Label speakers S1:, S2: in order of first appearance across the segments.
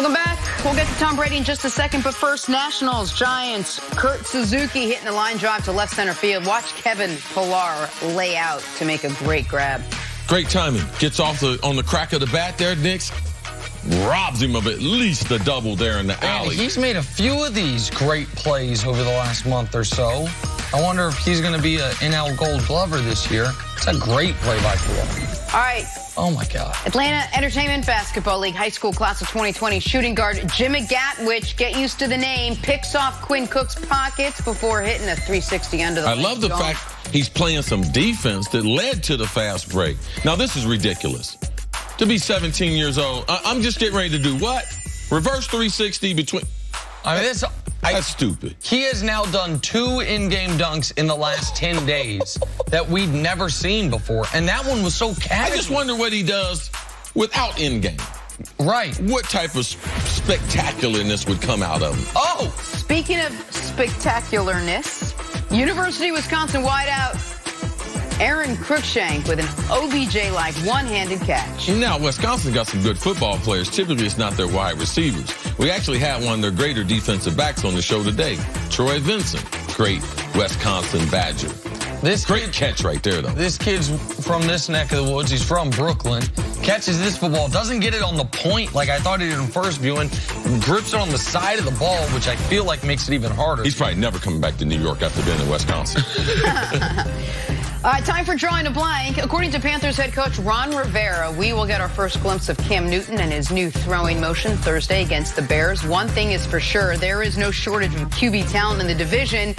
S1: Welcome back. We'll get to Tom Brady in just a second, but first, Nationals, Giants, Kurt Suzuki hitting the line drive to left center field. Watch Kevin Pillar lay out to make a great grab.
S2: Great timing. Gets off on the crack of the bat there, Nix. Robs him of at least a double there in the alley.
S3: And he's made a few of these great plays over the last month or so. I wonder if he's going to be an NL Gold Glover this year. It's a great play by Pillar.
S1: All right.
S3: Oh, my God.
S1: Atlanta Entertainment Basketball League High School Class of 2020 shooting guard Jimmy Gatwich, get used to the name, picks off Quinn Cook's pockets before hitting a 360 under the
S2: I love the fact he's playing some defense that led to the fast break. Now, this is ridiculous. To be 17 years old, I'm just getting ready to do what? Reverse 360 between...
S3: I mean,
S2: that's stupid.
S3: He has now done 2 in-game dunks in the last 10 days that we'd never seen before, and that one was so casual.
S2: I just wonder what he does without in-game.
S3: Right.
S2: What type of spectacularness would come out of him?
S3: Oh!
S1: Speaking of spectacularness, University of Wisconsin wideout Aaron Cruikshank with an OBJ-like one-handed catch.
S2: Now, Wisconsin got some good football players. Typically, it's not their wide receivers. We actually had one of their greater defensive backs on the show today, Troy Vincent, great Wisconsin Badger. Great catch right there, though.
S3: This kid's from this neck of the woods. He's from Brooklyn. Catches this football, doesn't get it on the point like I thought he did in first viewing. Grips it on the side of the ball, which I feel like makes it even harder.
S2: He's probably never coming back to New York after being in Wisconsin.
S1: Time for drawing a blank. According to Panthers head coach Ron Rivera, we will get our first glimpse of Cam Newton and his new throwing motion Thursday against the Bears. One thing is for sure, there is no shortage of QB talent in the division.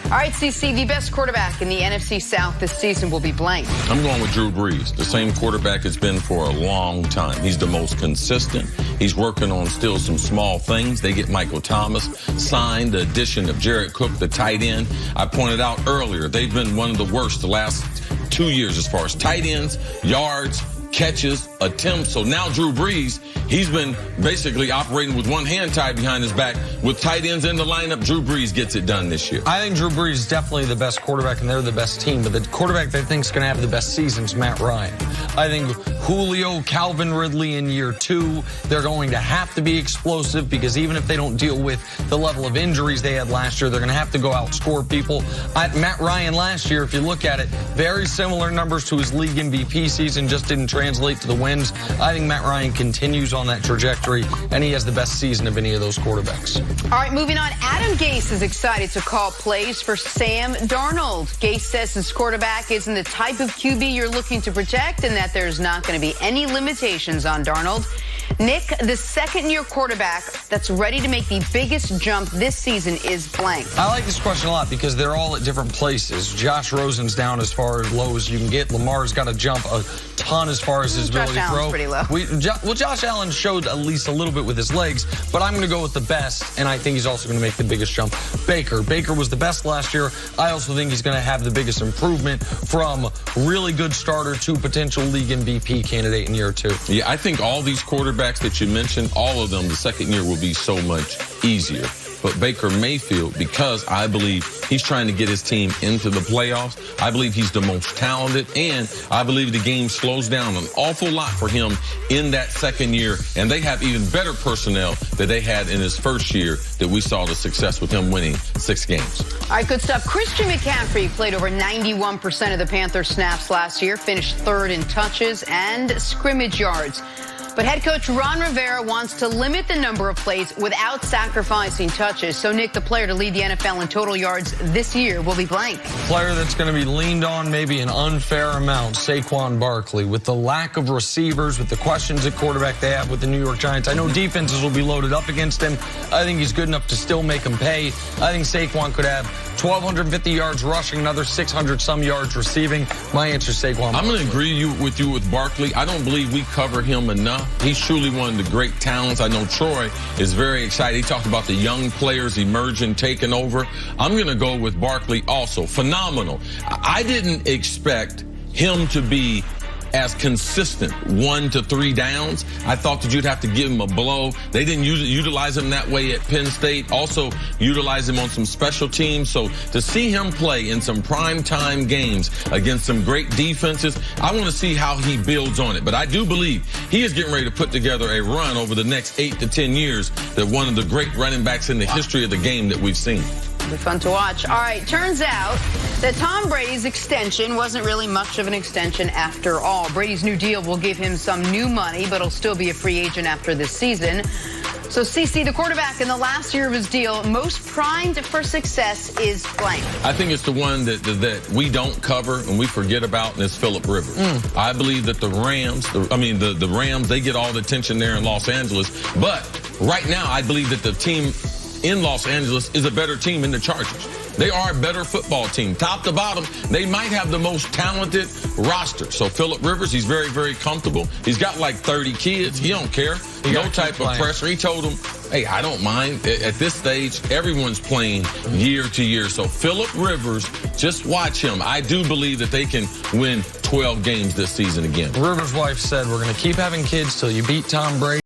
S1: All right, CC, the best quarterback in the NFC South this season will be blank.
S2: I'm going with Drew Brees, the same quarterback it's been for a long time. He's the most consistent. He's working on still some small things. They get Michael Thomas signed, the addition of Jared Cook, the tight end. I pointed out earlier, they've been one of the worst the last 2 years as far as tight ends, yards, catches, attempts. So now Drew Brees, he's been basically operating with one hand tied behind his back. With tight ends in the lineup, Drew Brees gets it done this year.
S3: I think Drew Brees is definitely the best quarterback, and they're the best team. But the quarterback they think is going to have the best season is Matt Ryan. I think Julio, Calvin Ridley in year 2, they're going to have to be explosive because even if they don't deal with the level of injuries they had last year, they're going to have to go outscore people. Matt Ryan last year, if you look at it, very similar numbers to his league MVP season, just didn't translate to the wins. I think Matt Ryan continues on that trajectory, and he has the best season of any of those quarterbacks.
S1: All right, moving on. Adam Gase is excited to call plays for Sam Darnold. Gase says his quarterback isn't the type of QB you're looking to protect and that there's not going to be any limitations on Darnold. Nick, the second-year quarterback that's ready to make the biggest jump this season is blank.
S3: I like this question a lot because they're all at different places. Josh Rosen's down as far as low as you can get. Lamar's got to jump a ton as far as his ability to throw.
S1: Allen's pretty low.
S3: Well, Josh Allen showed at least a little bit with his legs, but I'm going to go with the best, and I think he's also going to make the biggest jump. Baker was the best last year. I also think he's going to have the biggest improvement from really good starter to potential league MVP candidate in year 2.
S2: Yeah, I think all these quarterbacks that you mentioned, all of them, the second year will be so much easier. But Baker Mayfield, because I believe he's trying to get his team into the playoffs, I believe he's the most talented, and I believe the game slows down an awful lot for him in that second year, and they have even better personnel that they had in his first year that we saw the success with him winning 6 games.
S1: All right, good stuff. Christian McCaffrey played over 91% of the Panthers snaps last year, finished 3rd in touches and scrimmage yards. But head coach Ron Rivera wants to limit the number of plays without sacrificing touches. So, Nick, the player to lead the NFL in total yards this year will be blank.
S3: Player that's going to be leaned on maybe an unfair amount, Saquon Barkley. With the lack of receivers, with the questions at quarterback they have with the New York Giants, I know defenses will be loaded up against him. I think he's good enough to still make him pay. I think Saquon could have 1,250 yards rushing, another 600-some yards receiving. My answer is Saquon.
S2: I'm going to agree with you with Barkley. I don't believe we cover him enough. He's truly one of the great talents. I know Troy is very excited. He talked about the young players emerging, taking over. I'm going to go with Barkley also. Phenomenal. I didn't expect him to be as consistent 1 to 3 downs. I thought that you'd have to give him a blow. They didn't utilize him that way at Penn State. Also utilize him on some special teams. So to see him play in some primetime games against some great defenses, I want to see how he builds on it. But I do believe he is getting ready to put together a run over the next 8 to 10 years that one of the great running backs in the history of the game that we've seen.
S1: It'll be fun to watch. All right, turns out that Tom Brady's extension wasn't really much of an extension after all. Brady's new deal will give him some new money, but he'll still be a free agent after this season. So, CeCe, the quarterback in the last year of his deal, most primed for success is blank.
S2: I think it's the one that we don't cover and we forget about, and it's Phillip Rivers. I believe that the Rams, they get all the attention there in Los Angeles. But right now, I believe that the team in Los Angeles is a better team than the Chargers. They are a better football team. Top to bottom, they might have the most talented roster. So Phillip Rivers, he's very, very comfortable. He's got like 30 kids. He don't care. No type of pressure. He told them, hey, I don't mind. At this stage, everyone's playing year to year. So Phillip Rivers, just watch him. I do believe that they can win 12 games this season again.
S3: Rivers' wife said, we're going to keep having kids till you beat Tom Brady.